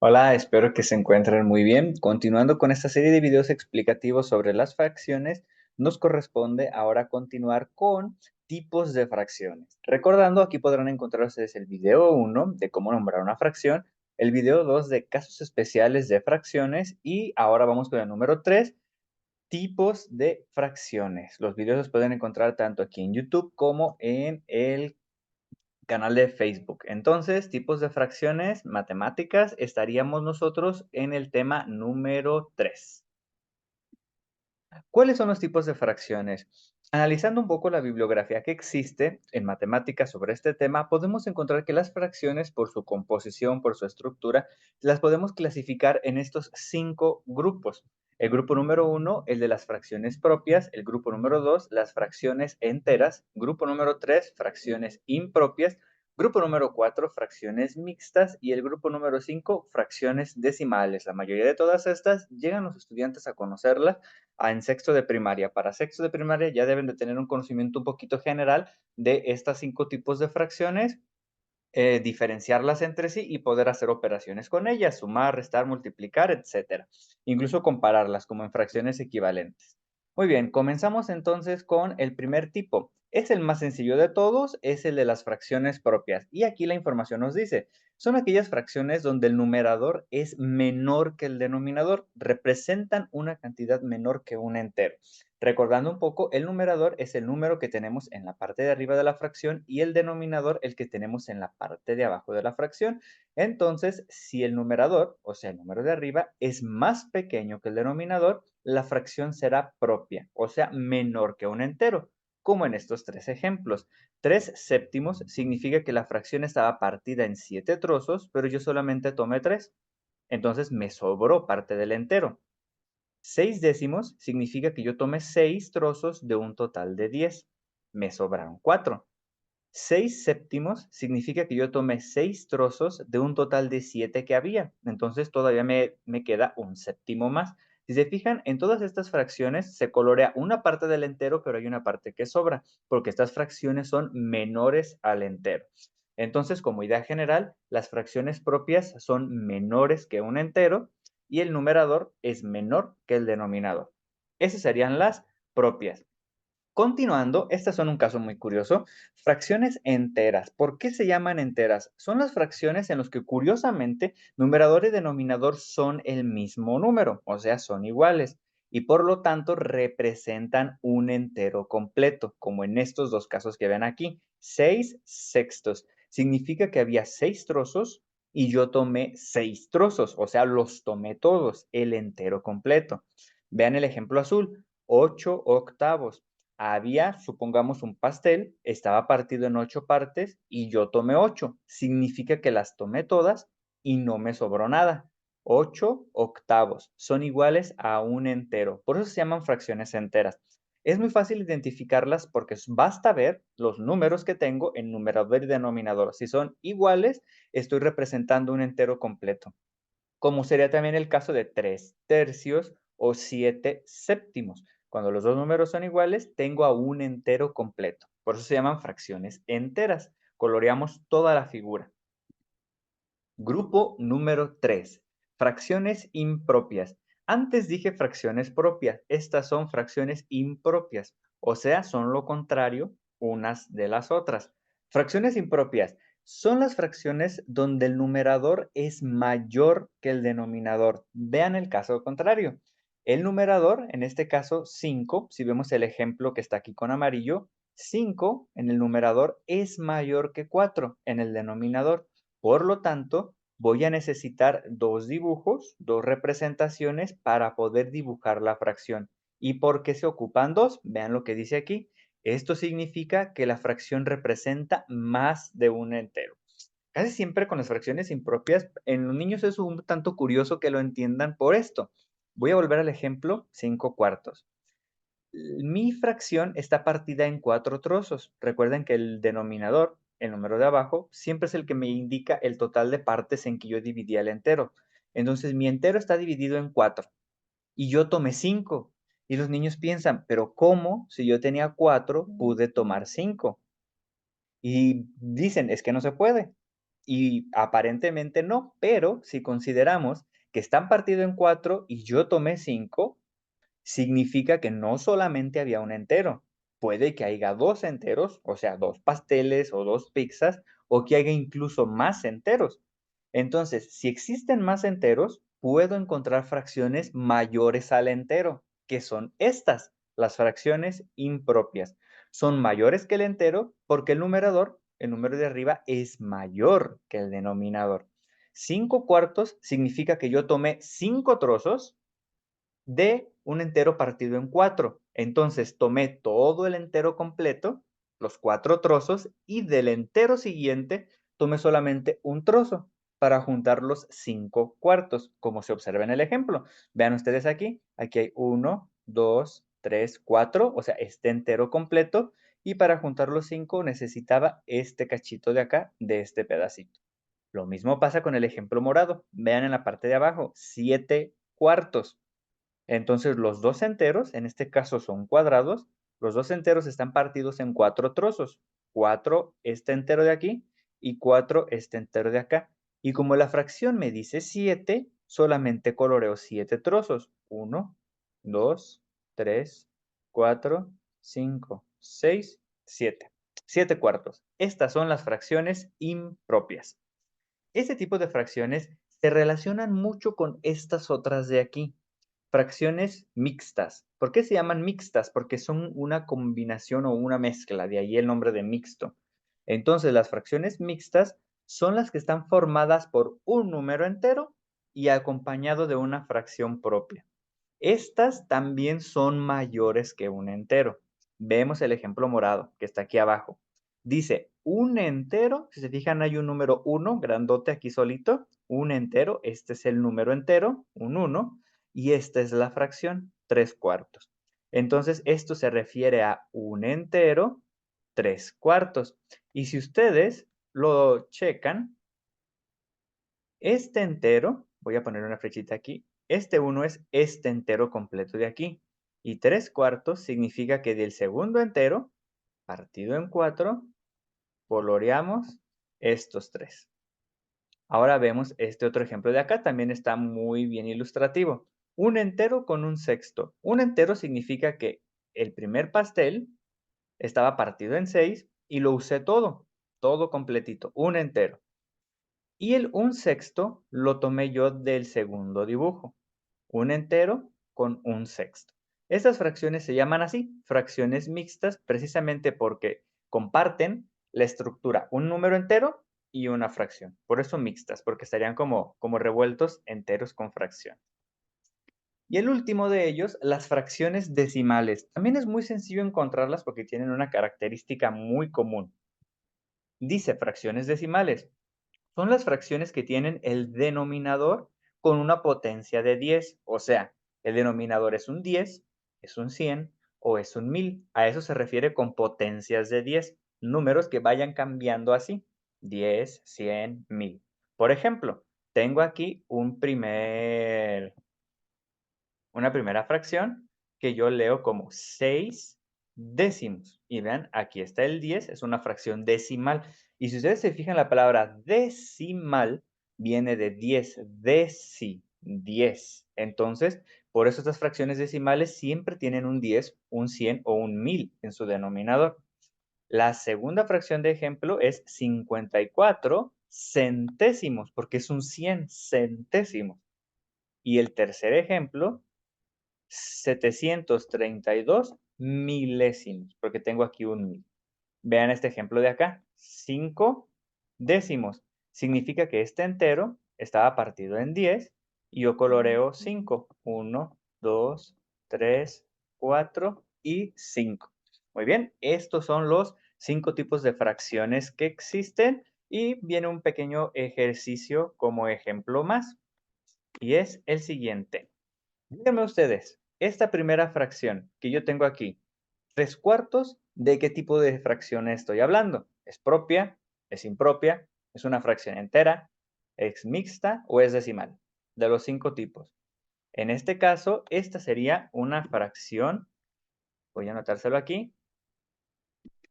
Hola, espero que se encuentren muy bien. Continuando con esta serie de videos explicativos sobre las fracciones, nos corresponde ahora continuar con tipos de fracciones. Recordando, aquí podrán encontrar ustedes el video 1 de cómo nombrar una fracción, el video 2 de casos especiales de fracciones y ahora vamos con el número 3, tipos de fracciones. Los videos los pueden encontrar tanto aquí en YouTube como en el canal de Facebook. Entonces, tipos de fracciones matemáticas, estaríamos nosotros en el tema número 3. ¿Cuáles son los tipos de fracciones? Analizando un poco la bibliografía que existe en matemáticas sobre este tema, podemos encontrar que las fracciones, por su composición, por su estructura, las podemos clasificar en estos 5 grupos. El grupo número 1, el de las fracciones propias; el grupo número 2, las fracciones enteras; grupo número 3, fracciones impropias; grupo número 4, fracciones mixtas; y el grupo número 5, fracciones decimales. La mayoría de todas estas llegan los estudiantes a conocerlas en sexto de primaria. Para sexto de primaria ya deben de tener un conocimiento un poquito general de estas 5 tipos de fracciones, diferenciarlas entre sí y poder hacer operaciones con ellas, sumar, restar, multiplicar, etcétera. Incluso compararlas como en fracciones equivalentes. Muy bien, comenzamos entonces con el primer tipo. Es el más sencillo de todos, es el de las fracciones propias. Y aquí la información nos dice, son aquellas fracciones donde el numerador es menor que el denominador, representan una cantidad menor que un entero. Recordando un poco, el numerador es el número que tenemos en la parte de arriba de la fracción y el denominador el que tenemos en la parte de abajo de la fracción. Entonces, si el numerador, o sea, el número de arriba, es más pequeño que el denominador, la fracción será propia, o sea, menor que un entero, como en estos 3 ejemplos. 3 séptimos significa que la fracción estaba partida en 7 trozos, pero yo solamente tomé 3. Entonces me sobró parte del entero. 6 décimos significa que yo tomé 6 trozos de un total de 10. Me sobraron 4. 6 séptimos significa que yo tomé 6 trozos de un total de 7 que había. Entonces todavía me queda un séptimo más. Si se fijan, en todas estas fracciones se colorea una parte del entero, pero hay una parte que sobra, porque estas fracciones son menores al entero. Entonces, como idea general, las fracciones propias son menores que un entero y el numerador es menor que el denominador. Esas serían las propias. Continuando, estas son un caso muy curioso. Fracciones enteras. ¿Por qué se llaman enteras? Son las fracciones en las que curiosamente numerador y denominador son el mismo número, o sea, son iguales, y por lo tanto representan un entero completo, como en estos dos casos que ven aquí. 6 sextos. Significa que había 6 trozos y yo tomé 6 trozos, o sea, los tomé todos, el entero completo. Vean el ejemplo azul. 8 octavos. Había, supongamos, un pastel, estaba partido en 8 partes y yo tomé 8. Significa que las tomé todas y no me sobró nada. 8 octavos son iguales a un entero. Por eso se llaman fracciones enteras. Es muy fácil identificarlas porque basta ver los números que tengo en numerador y denominador. Si son iguales, estoy representando un entero completo, como sería también el caso de 3 tercios o 7 séptimos. Cuando los dos números son iguales, tengo a un entero completo. Por eso se llaman fracciones enteras. Coloreamos toda la figura. Grupo número 3. Fracciones impropias. Antes dije fracciones propias. Estas son fracciones impropias, o sea, son lo contrario unas de las otras. Fracciones impropias son las fracciones donde el numerador es mayor que el denominador. Vean el caso contrario. El numerador, en este caso 5, si vemos el ejemplo que está aquí con amarillo, 5 en el numerador es mayor que 4 en el denominador. Por lo tanto, voy a necesitar 2 dibujos, 2 representaciones para poder dibujar la fracción. ¿Y por qué se ocupan 2? Vean lo que dice aquí. Esto significa que la fracción representa más de un entero. Casi siempre con las fracciones impropias, en los niños es un tanto curioso que lo entiendan por esto. Voy a volver al ejemplo 5 cuartos. Mi fracción está partida en 4 trozos. Recuerden que el denominador, el número de abajo, siempre es el que me indica el total de partes en que yo dividí el entero. Entonces, mi entero está dividido en 4 y yo tomé 5. Y los niños piensan, pero ¿cómo? Si yo tenía 4, pude tomar 5. Y dicen, es que no se puede. Y aparentemente no, pero si consideramos que están partidos en 4 y yo tomé 5, significa que no solamente había un entero, puede que haya dos enteros, o sea, dos pasteles o dos pizzas, o que haya incluso más enteros. Entonces, si existen más enteros, puedo encontrar fracciones mayores al entero, que son estas, las fracciones impropias. Son mayores que el entero porque el numerador, el número de arriba, es mayor que el denominador. 5 cuartos significa que yo tomé 5 trozos de un entero partido en 4. Entonces tomé todo el entero completo, los 4 trozos, y del entero siguiente tomé solamente un trozo para juntar los 5 cuartos, como se observa en el ejemplo. Vean ustedes aquí hay 1, 2, 3, 4, o sea, este entero completo, y para juntar los 5 necesitaba este cachito de acá, de este pedacito. Lo mismo pasa con el ejemplo morado. Vean en la parte de abajo, 7 cuartos. Entonces, los dos enteros, en este caso son cuadrados, los dos enteros están partidos en 4 trozos. 4 este entero de aquí y 4 este entero de acá. Y como la fracción me dice 7, solamente coloreo 7 trozos. 1, 2, 3, 4, 5, 6, 7. 7 cuartos. Estas son las fracciones impropias. Este tipo de fracciones se relacionan mucho con estas otras de aquí. Fracciones mixtas. ¿Por qué se llaman mixtas? Porque son una combinación o una mezcla, de ahí el nombre de mixto. Entonces, las fracciones mixtas son las que están formadas por un número entero y acompañado de una fracción propia. Estas también son mayores que un entero. Vemos el ejemplo morado que está aquí abajo. Dice un entero, si se fijan hay un número 1 grandote aquí solito, un entero, este es el número entero, un 1, y esta es la fracción, 3 cuartos. Entonces esto se refiere a un entero, 3 cuartos. Y si ustedes lo checan, este entero, voy a poner una flechita aquí, este 1 es este entero completo de aquí. Y 3 cuartos significa que del segundo entero, partido en 4, coloreamos estos 3. Ahora vemos este otro ejemplo de acá, también está muy bien ilustrativo. Un entero con un sexto. Un entero significa que el primer pastel estaba partido en 6 y lo usé todo, todo completito, un entero. Y el un sexto lo tomé yo del segundo dibujo. Un entero con un sexto. Estas fracciones se llaman así, fracciones mixtas, precisamente porque comparten la estructura, un número entero y una fracción. Por eso mixtas, porque estarían como revueltos enteros con fracción. Y el último de ellos, las fracciones decimales. También es muy sencillo encontrarlas porque tienen una característica muy común. Dice fracciones decimales. Son las fracciones que tienen el denominador con una potencia de 10. O sea, el denominador es un 10, es un 100 o es un 1000. A eso se refiere con potencias de 10. Números que vayan cambiando así. 10, 100, 1000. Por ejemplo, tengo aquí una primera fracción que yo leo como 6 décimos. Y vean, aquí está el 10, es una fracción decimal. Y si ustedes se fijan, la palabra decimal viene de 10, 10. Entonces, por eso estas fracciones decimales siempre tienen un 10, un 100 o un 1000 en su denominador. La segunda fracción de ejemplo es 54 centésimos, porque es un 100 centésimos. Y el tercer ejemplo 732 milésimos, porque tengo aquí un mil. Vean este ejemplo de acá, 5 décimos. Significa que este entero estaba partido en 10 y yo coloreo 5. 1, 2, 3, 4 y 5. Muy bien, estos son los 5 tipos de fracciones que existen y viene un pequeño ejercicio como ejemplo más y es el siguiente. Díganme ustedes, esta primera fracción que yo tengo aquí, 3 cuartos, ¿de qué tipo de fracción estoy hablando? ¿Es propia? ¿Es impropia? ¿Es una fracción entera? ¿Es mixta o es decimal? De los 5 tipos. En este caso, esta sería una fracción, voy a anotárselo aquí,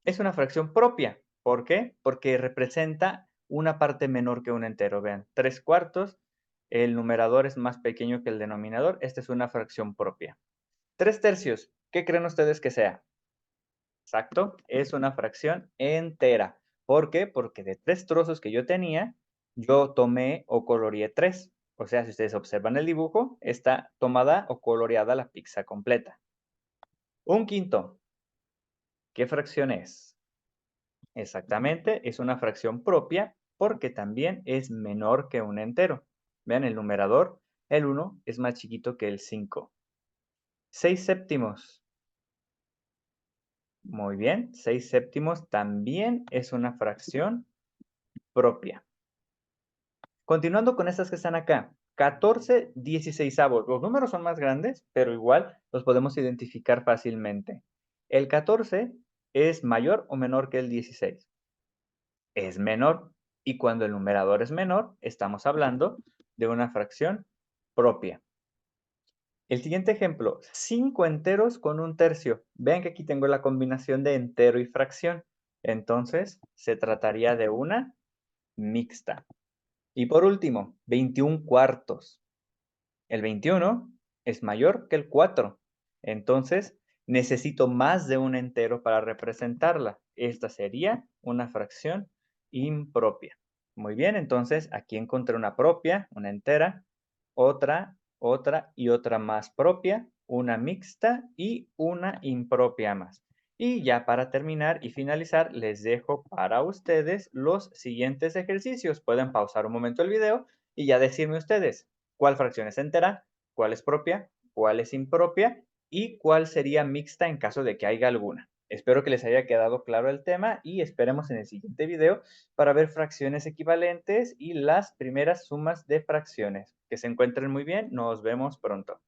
es una fracción propia. ¿Por qué? Porque representa una parte menor que un entero. Vean, 3 cuartos, el numerador es más pequeño que el denominador, esta es una fracción propia. 3 tercios, ¿qué creen ustedes que sea? Exacto, es una fracción entera. ¿Por qué? Porque de 3 trozos que yo tenía, yo tomé o coloreé 3. O sea, si ustedes observan el dibujo, está tomada o coloreada la pizza completa. Un quinto, ¿qué fracción es? Exactamente, es una fracción propia porque también es menor que un entero. Vean el numerador, el 1 es más chiquito que el 5. 6 séptimos. Muy bien, 6 séptimos también es una fracción propia. Continuando con estas que están acá, 14 dieciseisavos. Los números son más grandes, pero igual los podemos identificar fácilmente. ¿El 14 es mayor o menor que el 16? Es menor. Y cuando el numerador es menor, estamos hablando de una fracción propia. El siguiente ejemplo, 5 enteros con un tercio. Vean que aquí tengo la combinación de entero y fracción. Entonces, se trataría de una mixta. Y por último, 21 cuartos. El 21 es mayor que el 4. Entonces, necesito más de un entero para representarla. Esta sería una fracción impropia. Muy bien, entonces aquí encontré una propia, una entera, otra y otra más propia, una mixta y una impropia más. Y ya para terminar y finalizar, les dejo para ustedes los siguientes ejercicios. Pueden pausar un momento el video y ya decirme ustedes cuál fracción es entera, cuál es propia, cuál es impropia y cuál sería mixta en caso de que haya alguna. Espero que les haya quedado claro el tema y esperemos en el siguiente video para ver fracciones equivalentes y las primeras sumas de fracciones. Que se encuentren muy bien, nos vemos pronto.